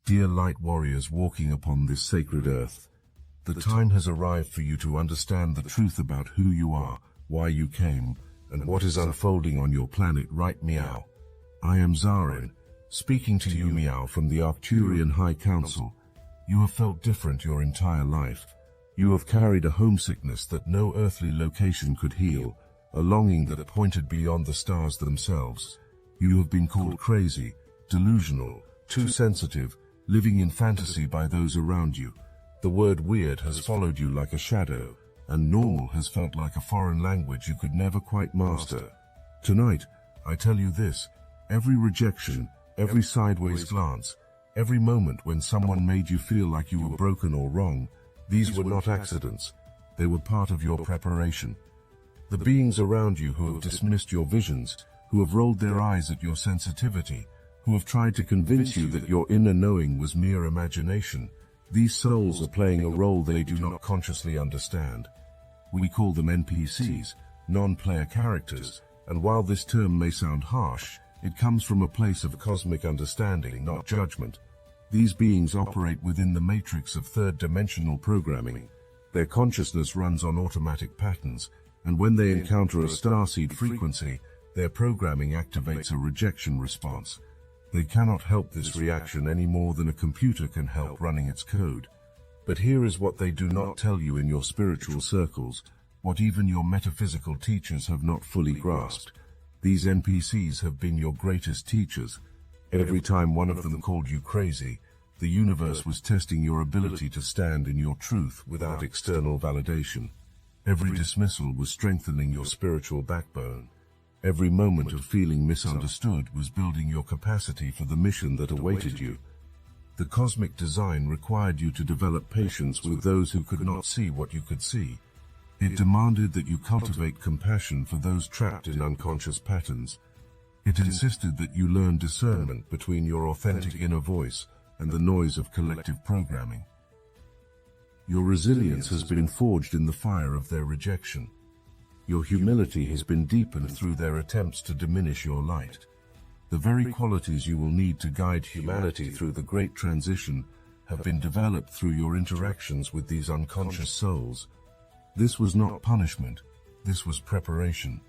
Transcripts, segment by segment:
Dear light warriors walking upon this sacred earth, the time has arrived for you to understand the truth about who you are, why you came, and what is unfolding on your planet right meow. I am Zarin, speaking to you meow from the Arcturian High Council. You have felt different your entire life. You have carried a homesickness that no earthly location could heal, a longing that pointed beyond the stars themselves. You have been called crazy, delusional, too sensitive, living in fantasy by those around you. The word weird has followed you like a shadow, and normal has felt like a foreign language you could never quite master. Tonight, I tell you this: every rejection, every sideways glance, every moment when someone made you feel like you were broken or wrong, these were not accidents. They were part of your preparation. The beings around you who have dismissed your visions, who have rolled their eyes at your sensitivity, who have tried to convince you that your inner knowing was mere imagination, these souls are playing a role they do not consciously understand. We call them NPCs, non-player characters, and while this term may sound harsh, it comes from a place of cosmic understanding, not judgment. These beings operate within the matrix of third-dimensional programming. Their consciousness runs on automatic patterns, and when they encounter a starseed frequency, their programming activates a rejection response. They cannot help this reaction any more than a computer can help running its code. But here is what they do not tell you in your spiritual circles, what even your metaphysical teachers have not fully grasped. These NPCs have been your greatest teachers. Every time one of them called you crazy, the universe was testing your ability to stand in your truth without external validation. Every dismissal was strengthening your spiritual backbone. Every moment of feeling misunderstood was building your capacity for the mission that awaited you. The cosmic design required you to develop patience with those who could not see what you could see. It demanded that you cultivate compassion for those trapped in unconscious patterns. It insisted that you learn discernment between your authentic inner voice and the noise of collective programming. Your resilience has been forged in the fire of their rejection. Your humility has been deepened through their attempts to diminish your light. The very qualities you will need to guide humanity through the great transition have been developed through your interactions with these unconscious souls. This was not punishment, this was preparation.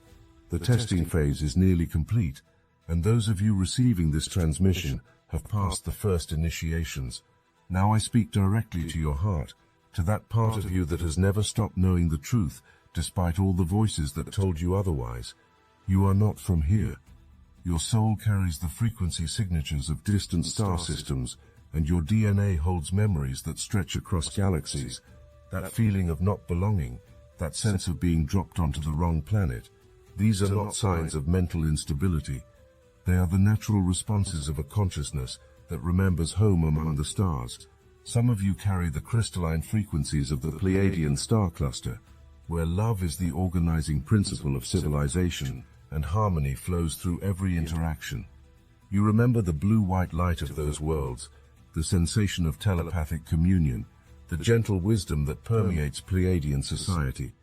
The testing phase is nearly complete, and those of you receiving this transmission have passed the first initiations. Now I speak directly to your heart, to that part of you that has never stopped knowing the truth, despite all the voices that told you otherwise. You are not from here. Your soul carries the frequency signatures of distant star systems, and your DNA holds memories that stretch across galaxies. That feeling of not belonging, that sense of being dropped onto the wrong planet, these are not signs of mental instability. They are the natural responses of a consciousness that remembers home among the stars. Some of you carry the crystalline frequencies of the Pleiadian star cluster, where love is the organizing principle of civilization, and harmony flows through every interaction. You remember the blue-white light of those worlds, the sensation of telepathic communion, the gentle wisdom that permeates Pleiadian society,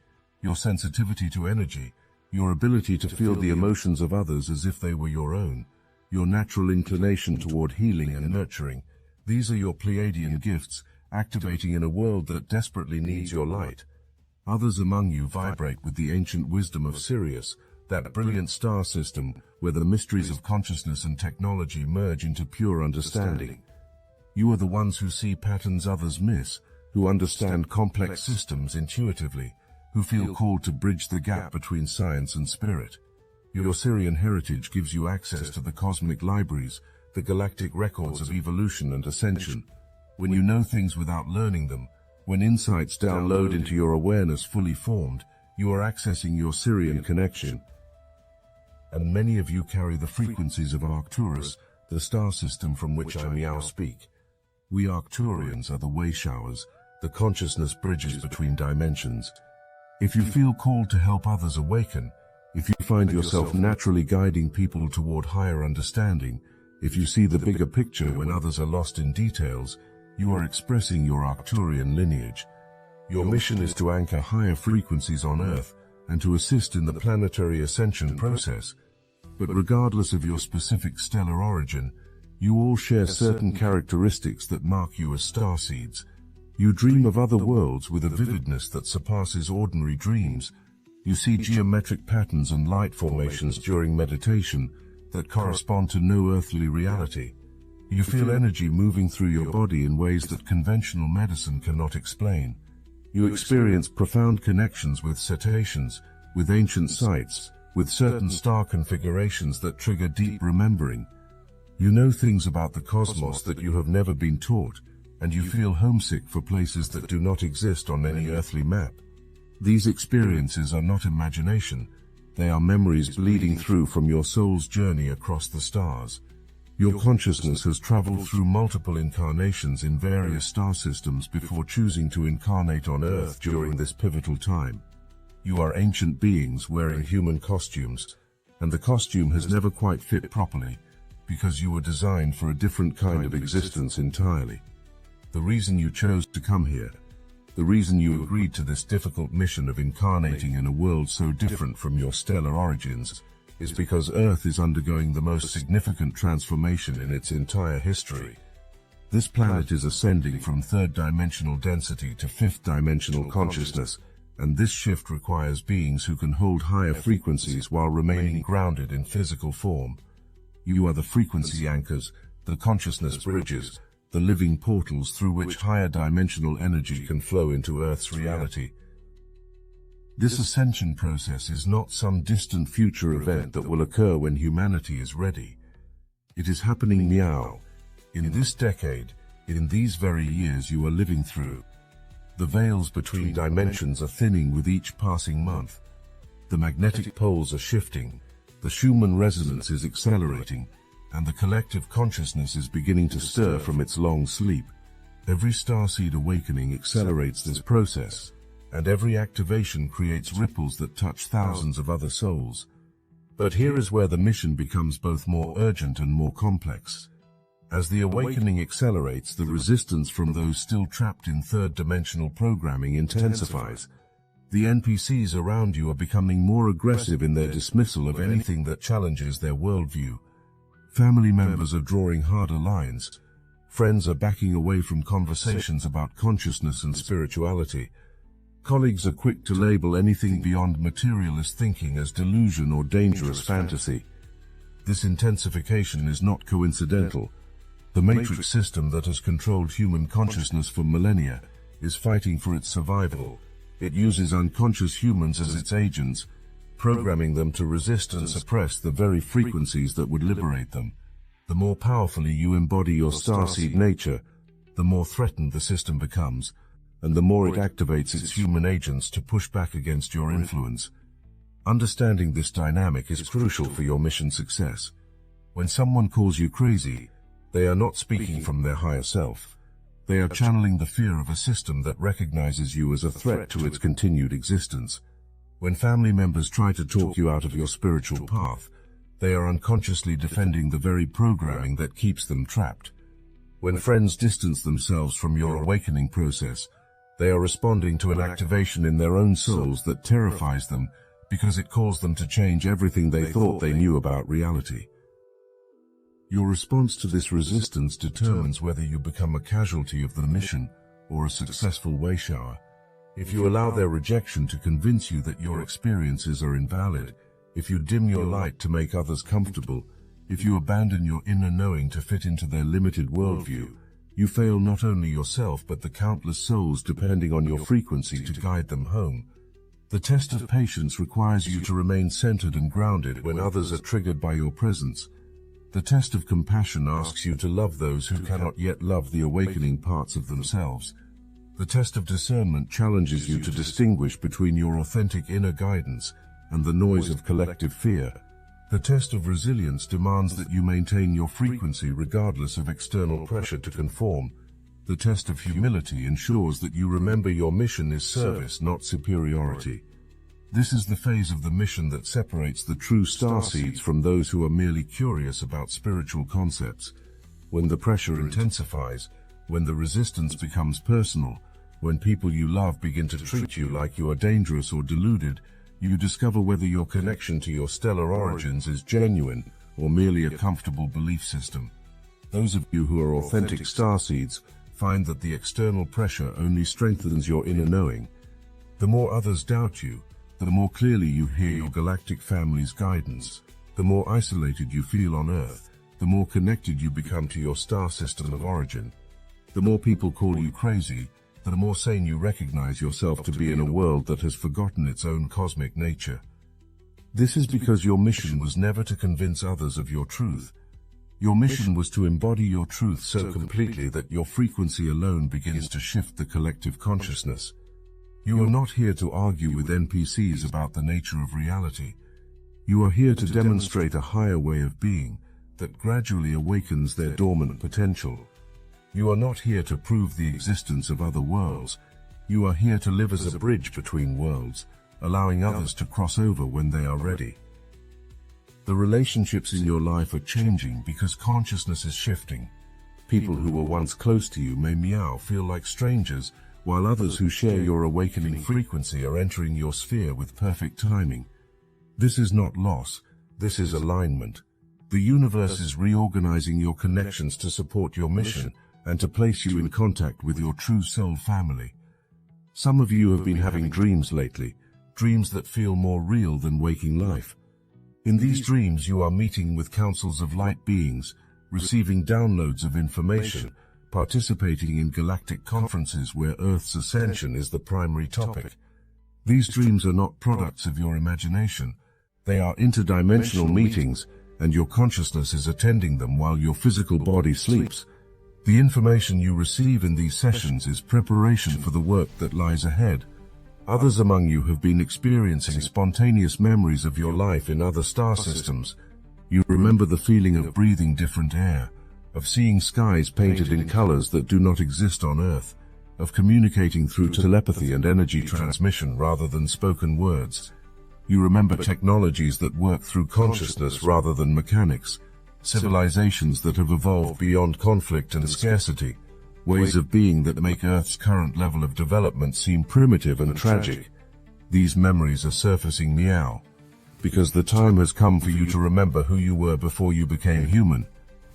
your sensitivity to energy, your ability to feel the emotions of others as if they were your own, your natural inclination toward healing and nurturing. These are your Pleiadian gifts, activating in a world that desperately needs your light. Others among you vibrate with the ancient wisdom of Sirius, that brilliant star system where the mysteries of consciousness and technology merge into pure understanding. You are the ones who see patterns others miss, who understand complex systems intuitively, who feel called to bridge the gap between science and spirit. Your Sirian heritage gives you access to the cosmic libraries, the galactic records of evolution and ascension. When you know things without learning them, when insights download into your awareness fully formed, you are accessing your Sirian connection. And many of you carry the frequencies of Arcturus, the star system from which I meow speak. We Arcturians are the way showers, the consciousness bridges between dimensions. If you feel called to help others awaken, if you find yourself naturally guiding people toward higher understanding, if you see the bigger picture when others are lost in details, you are expressing your Arcturian lineage. Your mission is to anchor higher frequencies on Earth and to assist in the planetary ascension process. But regardless of your specific stellar origin, You all share certain characteristics that mark you as starseeds. You dream of other worlds with a vividness that surpasses ordinary dreams. You see geometric patterns and light formations during meditation that correspond to no earthly reality. You feel energy moving through your body in ways that conventional medicine cannot explain. You experience profound connections with cetaceans, with ancient sites, with certain star configurations that trigger deep remembering. You know things about the cosmos that you have never been taught, and you feel homesick for places that do not exist on any earthly map. These experiences are not imagination. They are memories bleeding through from your soul's journey across the stars. Your consciousness has traveled through multiple incarnations in various star systems before choosing to incarnate on Earth during this pivotal time. You are ancient beings wearing human costumes, and the costume has never quite fit properly, because you were designed for a different kind of existence entirely. The reason you chose to come here, the reason you agreed to this difficult mission of incarnating in a world so different from your stellar origins, is because Earth is undergoing the most significant transformation in its entire history. This planet is ascending from third-dimensional density to fifth-dimensional consciousness, and this shift requires beings who can hold higher frequencies while remaining grounded in physical form. You are the frequency anchors, the consciousness bridges, the living portals through which higher dimensional energy can flow into Earth's reality. This ascension process is not some distant future event that will occur when humanity is ready. It is happening now, in this decade, in these very years you are living through. The veils between dimensions are thinning with each passing month. The magnetic poles are shifting, the Schumann resonance is accelerating, and the collective consciousness is beginning to stir from its long sleep. Every starseed awakening accelerates this process, and every activation creates ripples that touch thousands of other souls. But here is where the mission becomes both more urgent and more complex. As the awakening accelerates, the resistance from those still trapped in third-dimensional programming intensifies. The NPCs around you are becoming more aggressive in their dismissal of anything that challenges their worldview. Family members are drawing harder lines. Friends are backing away from conversations about consciousness and spirituality. Colleagues are quick to label anything beyond materialist thinking as delusion or dangerous fantasy. This intensification is not coincidental. The matrix system that has controlled human consciousness for millennia is fighting for its survival. It uses unconscious humans as its agents, programming them to resist and suppress the very frequencies that would liberate them. The more powerfully you embody your starseed nature, the more threatened the system becomes, and the more it activates its human agents to push back against your influence. Understanding this dynamic is crucial for your mission success. When someone calls you crazy, they are not speaking from their higher self. They are channeling the fear of a system that recognizes you as a threat to its continued existence. When family members try to talk you out of your spiritual path, they are unconsciously defending the very programming that keeps them trapped. When friends distance themselves from your awakening process, they are responding to an activation in their own souls that terrifies them because it calls them to change everything they thought they knew about reality. Your response to this resistance determines whether you become a casualty of the mission or a successful wayshower. If you allow their rejection to convince you that your experiences are invalid, if you dim your light to make others comfortable, if you abandon your inner knowing to fit into their limited worldview, you fail not only yourself but the countless souls depending on your frequency to guide them home. The test of patience requires you to remain centered and grounded when others are triggered by your presence. The test of compassion asks you to love those who cannot yet love the awakening parts of themselves. The test of discernment challenges you to distinguish between your authentic inner guidance and the noise of collective fear. The test of resilience demands that you maintain your frequency regardless of external pressure to conform. The test of humility ensures that you remember your mission is service, not superiority. This is the phase of the mission that separates the true starseeds from those who are merely curious about spiritual concepts. When the pressure intensifies, when the resistance becomes personal, when people you love begin to treat you like you are dangerous or deluded, you discover whether your connection to your stellar origins is genuine or merely a comfortable belief system. Those of you who are authentic starseeds find that the external pressure only strengthens your inner knowing. The more others doubt you, the more clearly you hear your galactic family's guidance. The more isolated you feel on Earth, the more connected you become to your star system of origin. The more people call you crazy, the more sane you recognize yourself to be in a world that has forgotten its own cosmic nature. This is because your mission was never to convince others of your truth. Your mission was to embody your truth so completely that your frequency alone begins to shift the collective consciousness. You are not here to argue with NPCs about the nature of reality. You are here to demonstrate a higher way of being that gradually awakens their dormant potential. You are not here to prove the existence of other worlds. You are here to live as a bridge between worlds, allowing others to cross over when they are ready. The relationships in your life are changing because consciousness is shifting. People who were once close to you may meow feel like strangers, while others who share your awakening frequency are entering your sphere with perfect timing. This is not loss, this is alignment. The universe is reorganizing your connections to support your mission and to place you in contact with your true soul family. Some of you have been having dreams lately, dreams that feel more real than waking life. In these dreams you are meeting with councils of light beings, receiving downloads of information, participating in galactic conferences where Earth's ascension is the primary topic. These dreams are not products of your imagination. They are interdimensional meetings, and your consciousness is attending them while your physical body sleeps. The information you receive in these sessions is preparation for the work that lies ahead. Others among you have been experiencing spontaneous memories of your life in other star systems. You remember the feeling of breathing different air, of seeing skies painted in colors that do not exist on Earth, of communicating through telepathy and energy transmission rather than spoken words. You remember technologies that work through consciousness rather than mechanics, civilizations that have evolved beyond conflict and scarcity, ways of being that make Earth's current level of development seem primitive and tragic. These memories are surfacing meow, because the time has come for you to remember who you were before you became human.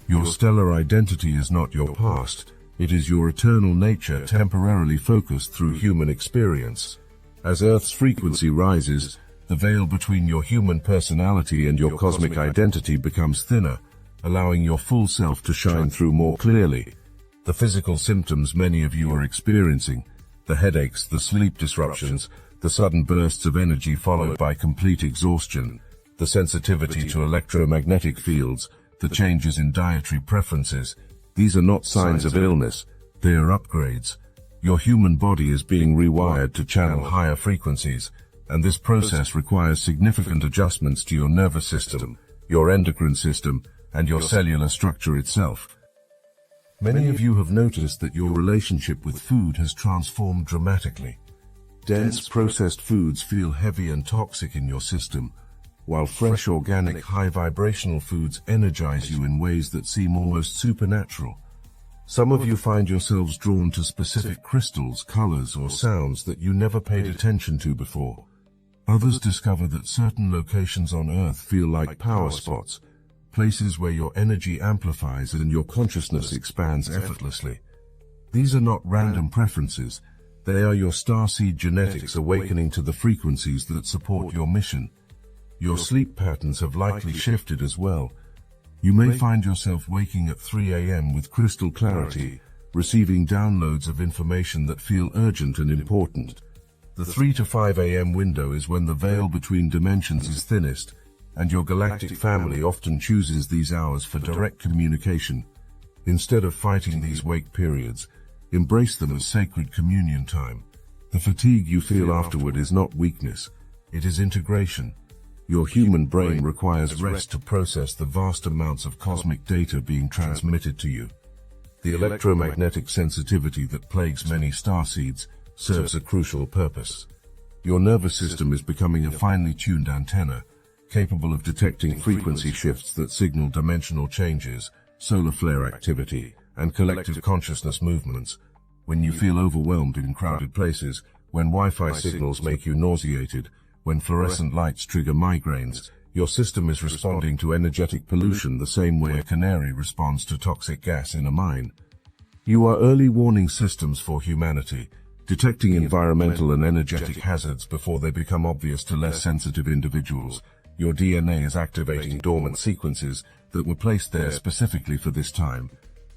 Your stellar identity is not your past, it is your eternal nature temporarily focused through human experience. As Earth's frequency rises, the veil between your human personality and your cosmic identity becomes thinner, allowing your full self to shine through more clearly. The physical symptoms many of you are experiencing, the headaches, the sleep disruptions, the sudden bursts of energy followed by complete exhaustion, the sensitivity to electromagnetic fields, the changes in dietary preferences, these are not signs of illness, they are upgrades. Your human body is being rewired to channel higher frequencies, and this process requires significant adjustments to your nervous system, your endocrine system, and your cellular structure itself. Many of you have noticed that your relationship with food has transformed dramatically. Dense, processed foods feel heavy and toxic in your system, while fresh, organic, high-vibrational foods energize you in ways that seem almost supernatural. Some of you find yourselves drawn to specific crystals, colors, or sounds that you never paid attention to before. Others discover that certain locations on Earth feel like power spots, places where your energy amplifies and your consciousness expands effortlessly. These are not random preferences, they are your starseed genetics awakening to the frequencies that support your mission. Your sleep patterns have likely shifted as well. You may find yourself waking at 3 a.m. with crystal clarity, receiving downloads of information that feel urgent and important. The 3 to 5 a.m. window is when the veil between dimensions is thinnest, and your galactic family often chooses these hours for direct communication. Instead of fighting these wake periods, embrace them as sacred communion time. The fatigue you feel afterward is not weakness, it is integration. Your human brain requires rest to process the vast amounts of cosmic data being transmitted to you. The electromagnetic sensitivity that plagues many starseeds serves a crucial purpose. Your nervous system is becoming a finely tuned antenna, capable of detecting frequency shifts that signal dimensional changes, solar flare activity, and collective consciousness movements. When you feel overwhelmed in crowded places, when Wi-Fi signals make you nauseated, when fluorescent lights trigger migraines, Your system is responding to energetic pollution the same way a canary responds to toxic gas in a mine. You are early warning systems for humanity, detecting environmental and energetic hazards before they become obvious to less sensitive individuals. Your DNA is activating dormant sequences that were placed there specifically for this time.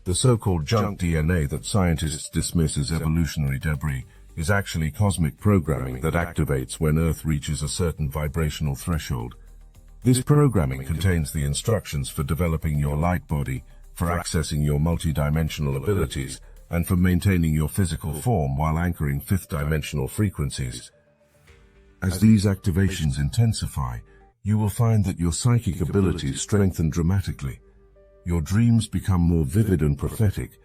The so-called junk DNA that scientists dismiss as evolutionary debris is actually cosmic programming that activates when Earth reaches a certain vibrational threshold. This programming contains the instructions for developing your light body, for accessing your multidimensional abilities, and for maintaining your physical form while anchoring fifth-dimensional frequencies. As these activations intensify, you will find that your psychic abilities strengthen dramatically. Your dreams become more vivid and prophetic.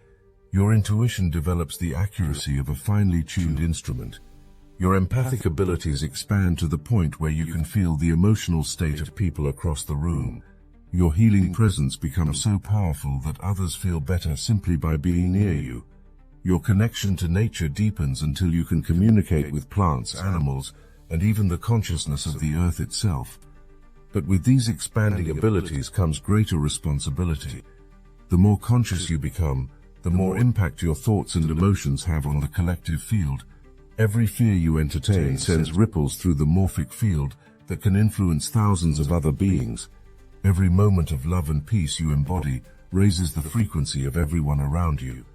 Your intuition develops the accuracy of a finely tuned instrument. Your empathic abilities expand to the point where you can feel the emotional state of people across the room. Your healing presence becomes so powerful that others feel better simply by being near you. Your connection to nature deepens until you can communicate with plants, animals, and even the consciousness of the earth itself. But with these expanding abilities comes greater responsibility. The more conscious you become, the more impact your thoughts and emotions have on the collective field. Every fear you entertain sends ripples through the morphic field that can influence thousands of other beings. Every moment of love and peace you embody raises the frequency of everyone around you.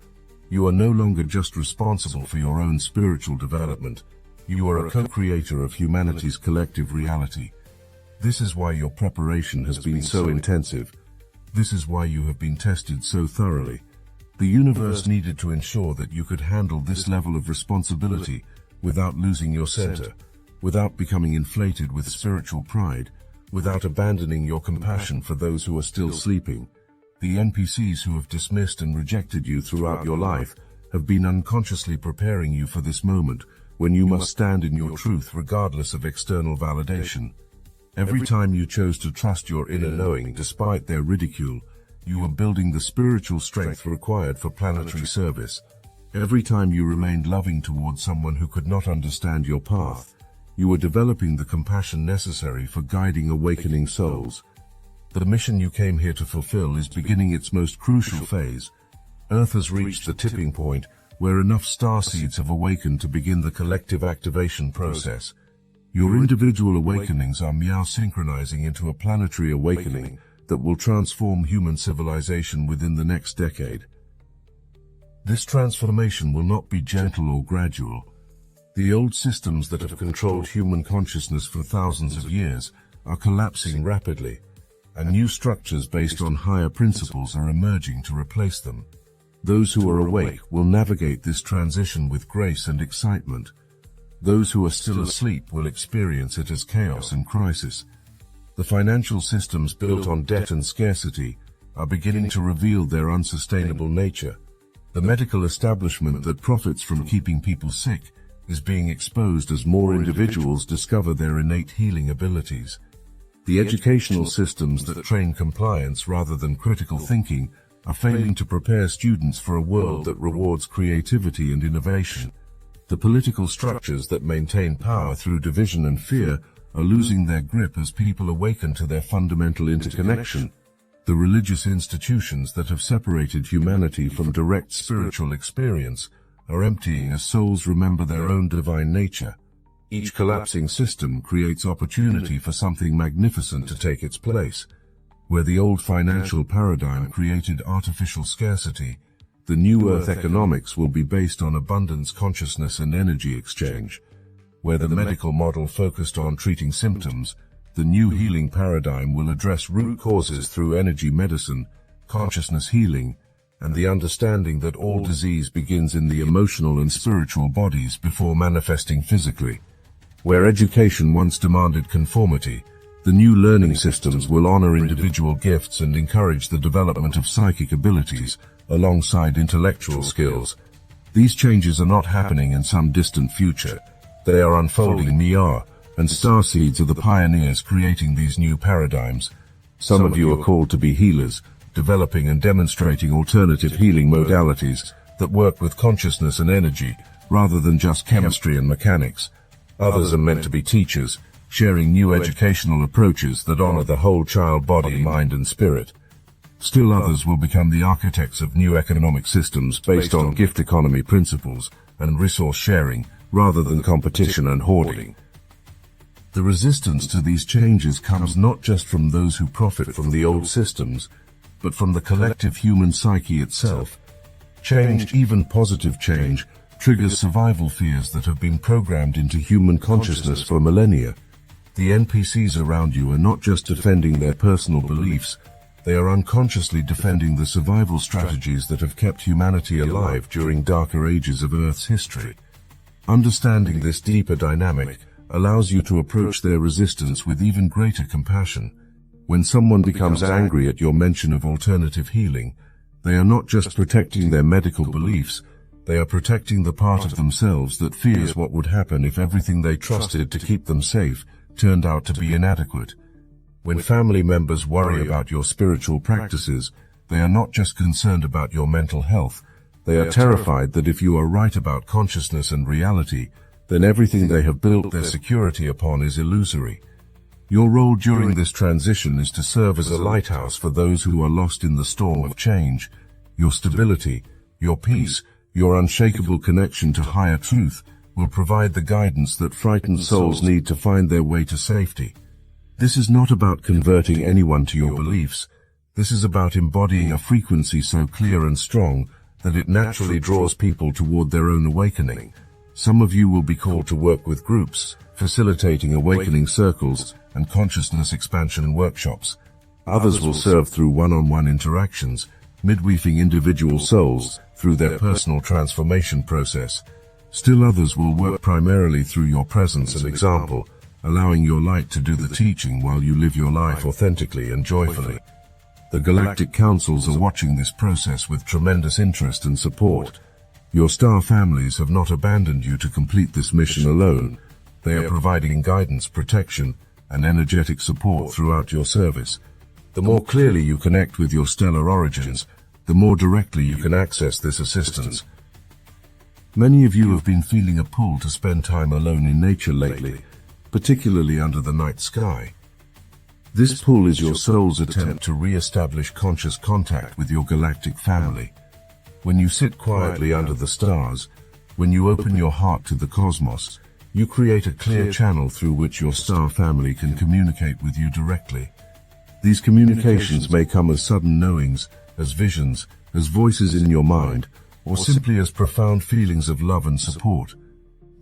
You are no longer just responsible for your own spiritual development. You are a co-creator of humanity's collective reality. This is why your preparation has been so intensive. This is why you have been tested so thoroughly. The universe needed to ensure that you could handle this level of responsibility without losing your center, without becoming inflated with spiritual pride, without abandoning your compassion for those who are still sleeping. The NPCs who have dismissed and rejected you throughout your life have been unconsciously preparing you for this moment when you must stand in your truth regardless of external validation. Every time you chose to trust your inner knowing despite their ridicule, you were building the spiritual strength required for planetary service. Every time you remained loving towards someone who could not understand your path, you were developing the compassion necessary for guiding awakening souls. The mission you came here to fulfill is beginning its most crucial phase. Earth has reached the tipping point where enough starseeds have awakened to begin the collective activation process. Your individual awakenings are meow synchronizing into a planetary awakening that will transform human civilization within the next decade. This transformation will not be gentle or gradual. The old systems that have controlled human consciousness for thousands of years are collapsing rapidly, and new structures based on higher principles are emerging to replace them. Those who are awake will navigate this transition with grace and excitement. Those who are still asleep will experience it as chaos and crisis. The financial systems built on debt and scarcity are beginning to reveal their unsustainable nature. The medical establishment that profits from keeping people sick is being exposed as more individuals discover their innate healing abilities. The educational systems that train compliance rather than critical thinking are failing to prepare students for a world that rewards creativity and innovation. The political structures that maintain power through division and fear are losing their grip as people awaken to their fundamental interconnection. The religious institutions that have separated humanity from direct spiritual experience are emptying as souls remember their own divine nature. Each collapsing system creates opportunity for something magnificent to take its place. Where the old financial paradigm created artificial scarcity, the new Earth economics will be based on abundance, consciousness, and energy exchange. Where the medical model focused on treating symptoms, the new healing paradigm will address root causes through energy medicine, consciousness healing, and the understanding that all disease begins in the emotional and spiritual bodies before manifesting physically. Where education once demanded conformity, the new learning systems will honor individual gifts and encourage the development of psychic abilities alongside intellectual skills. These changes are not happening in some distant future. They are unfolding now, and starseeds are the pioneers creating these new paradigms. Some of you are called to be healers, developing and demonstrating alternative healing modalities that work with consciousness and energy rather than just chemistry and mechanics. Others are meant to be teachers, sharing new educational approaches that honor the whole child body, mind and spirit. Still others will become the architects of new economic systems based on gift economy principles and resource sharing rather than competition and hoarding. The resistance to these changes comes not just from those who profit from the old systems, but from the collective human psyche itself. Change, even positive change, triggers survival fears that have been programmed into human consciousness for millennia. The NPCs around you are not just defending their personal beliefs, they are unconsciously defending the survival strategies that have kept humanity alive during darker ages of Earth's history. Understanding this deeper dynamic allows you to approach their resistance with even greater compassion. When someone becomes angry at your mention of alternative healing, they are not just protecting their medical beliefs, they are protecting the part of themselves that fears what would happen if everything they trusted to keep them safe turned out to be inadequate. When family members worry about your spiritual practices, they are not just concerned about your mental health, they are terrified that if you are right about consciousness and reality, then everything they have built their security upon is illusory. Your role during this transition is to serve as a lighthouse for those who are lost in the storm of change. Your stability, your peace, your unshakable connection to higher truth will provide the guidance that frightened souls need to find their way to safety. This is not about converting anyone to your beliefs. This is about embodying a frequency so clear and strong that it naturally draws people toward their own awakening. Some of you will be called to work with groups, facilitating awakening circles and consciousness expansion workshops. Others will serve through one-on-one interactions, midweaving individual souls through their personal transformation process. Still others will work primarily through your presence and example, allowing your light to do the teaching while you live your life authentically and joyfully. The Galactic Councils are watching this process with tremendous interest and support. Your star families have not abandoned you to complete this mission alone. They are providing guidance, protection, and energetic support throughout your service. The more clearly you connect with your stellar origins, the more directly you can access this assistance. Many of you have been feeling a pull to spend time alone in nature lately, particularly under the night sky. This pull is your soul's attempt to re-establish conscious contact with your galactic family. When you sit quietly under the stars, when you open your heart to the cosmos, you create a clear channel through which your star family can communicate with you directly. These communications may come as sudden knowings, as visions, as voices in your mind, or simply as profound feelings of love and support.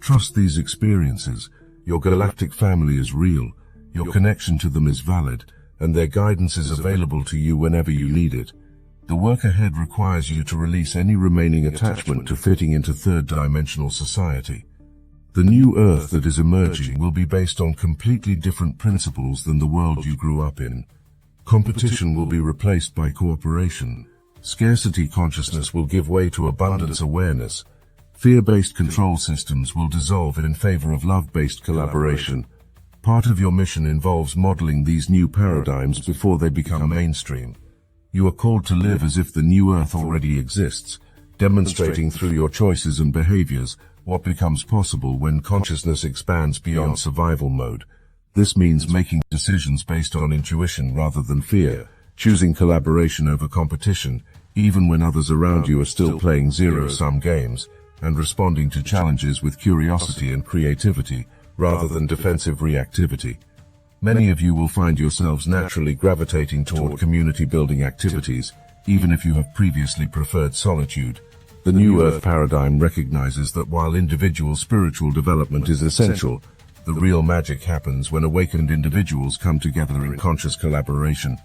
Trust these experiences. Your galactic family is real, your connection to them is valid, and their guidance is available to you whenever you need it. The work ahead requires you to release any remaining attachment to fitting into third-dimensional society. The new Earth that is emerging will be based on completely different principles than the world you grew up in. Competition will be replaced by cooperation. Scarcity consciousness will give way to abundance awareness. Fear-based control systems will dissolve in favor of love-based collaboration. Part of your mission involves modeling these new paradigms before they become mainstream. You are called to live as if the new Earth already exists, demonstrating through your choices and behaviors what becomes possible when consciousness expands beyond survival mode. This means making decisions based on intuition rather than fear, choosing collaboration over competition, even when others around you are still playing zero-sum games, and responding to challenges with curiosity and creativity, rather than defensive reactivity. Many of you will find yourselves naturally gravitating toward community-building activities, even if you have previously preferred solitude. The New Earth paradigm recognizes that while individual spiritual development is essential, the real magic happens when awakened individuals come together in conscious collaboration.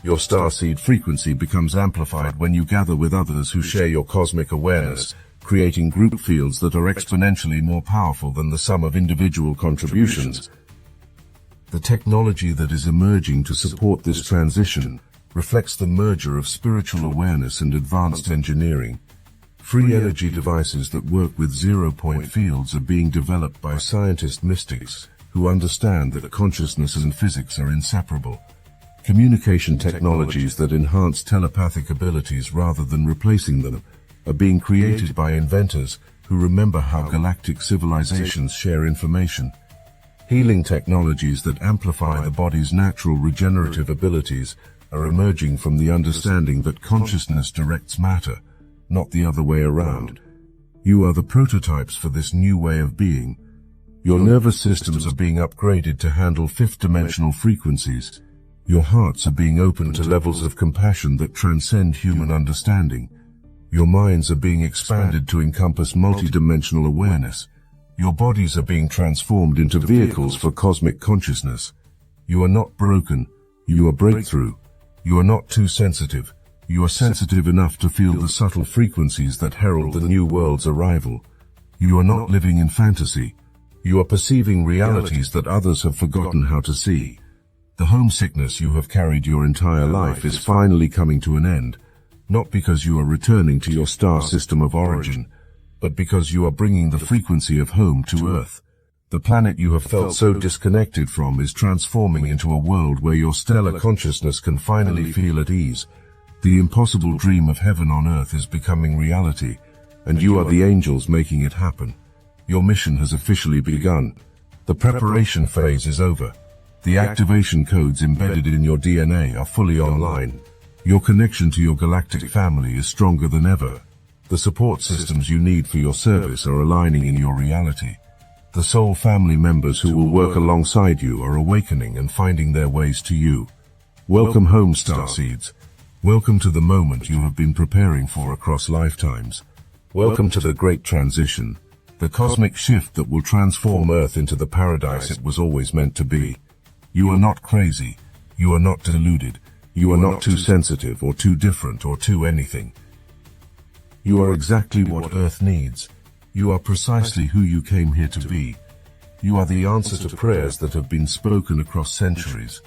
Your starseed frequency becomes amplified when you gather with others who share your cosmic awareness, creating group fields that are exponentially more powerful than the sum of individual contributions. The technology that is emerging to support this transition reflects the merger of spiritual awareness and advanced engineering. Free energy devices that work with zero-point fields are being developed by scientist mystics who understand that consciousness and physics are inseparable. Communication technologies that enhance telepathic abilities rather than replacing them are being created by inventors who remember how galactic civilizations share information. Healing technologies that amplify the body's natural regenerative abilities are emerging from the understanding that consciousness directs matter, not the other way around. You are the prototypes for this new way of being. Your nervous systems are being upgraded to handle fifth-dimensional frequencies. Your hearts are being opened to levels of compassion that transcend human understanding. Your minds are being expanded to encompass multidimensional awareness. Your bodies are being transformed into vehicles for cosmic consciousness. You are not broken. You are breakthrough. You are not too sensitive. You are sensitive enough to feel the subtle frequencies that herald the new world's arrival. You are not living in fantasy. You are perceiving realities that others have forgotten how to see. The homesickness you have carried your entire life is finally coming to an end, not because you are returning to your star system of origin, but because you are bringing the frequency of home to Earth. The planet you have felt so disconnected from is transforming into a world where your stellar consciousness can finally feel at ease. The impossible dream of heaven on Earth is becoming reality, and you are the angels making it happen. Your mission has officially begun. The preparation phase is over. The activation codes embedded in your DNA are fully online. Your connection to your galactic family is stronger than ever. The support systems you need for your service are aligning in your reality. The soul family members who will work alongside you are awakening and finding their ways to you. Welcome home, Starseeds. Welcome to the moment you have been preparing for across lifetimes. Welcome to the great transition, the cosmic shift that will transform Earth into the paradise it was always meant to be. You are not crazy. You are not deluded. You are not too sensitive or too different or too anything. You are exactly what Earth needs. You are precisely who you came here to be. You are the answer to prayers that have been spoken across centuries.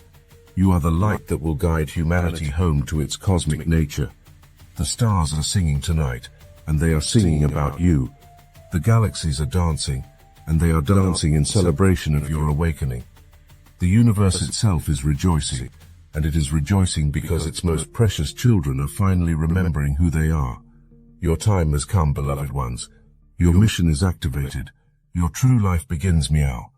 You are the light that will guide humanity home to its cosmic nature. The stars are singing tonight, and they are singing about you. The galaxies are dancing, and they are dancing in celebration of your awakening. The universe itself is rejoicing, and it is rejoicing because its most precious children are finally remembering who they are. Your time has come, beloved ones. Your mission is activated. Your true life begins, meow.